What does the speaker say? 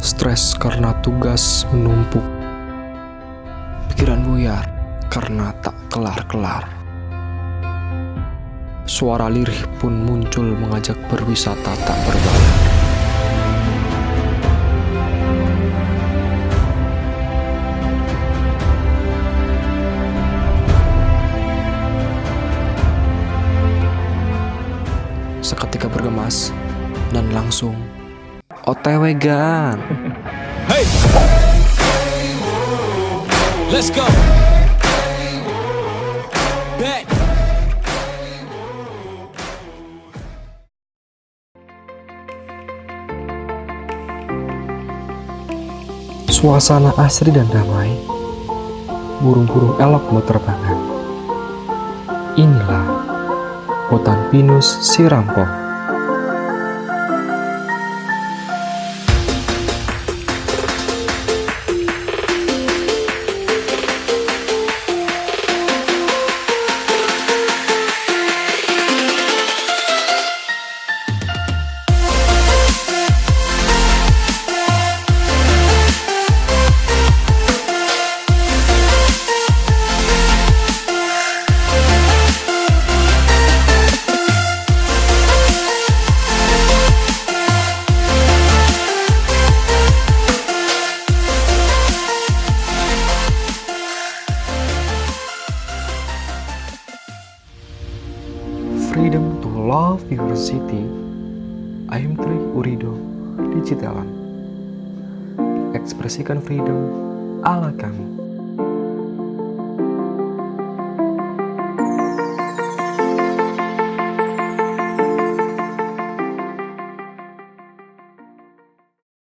Stres karena tugas menumpuk, pikiran buyar karena tak kelar-kelar. Suara lirih pun muncul mengajak berwisata tak berbayar. Seketika bergemas dan langsung OTW gang. Hey, let's go. Bet. Suasana asri dan damai, burung-burung elok berterbangan. Inilah hutan pinus Sirampoh. Freedom to love your city. I am Tri Urido di Citelan. Ekspresikan freedom ala kami.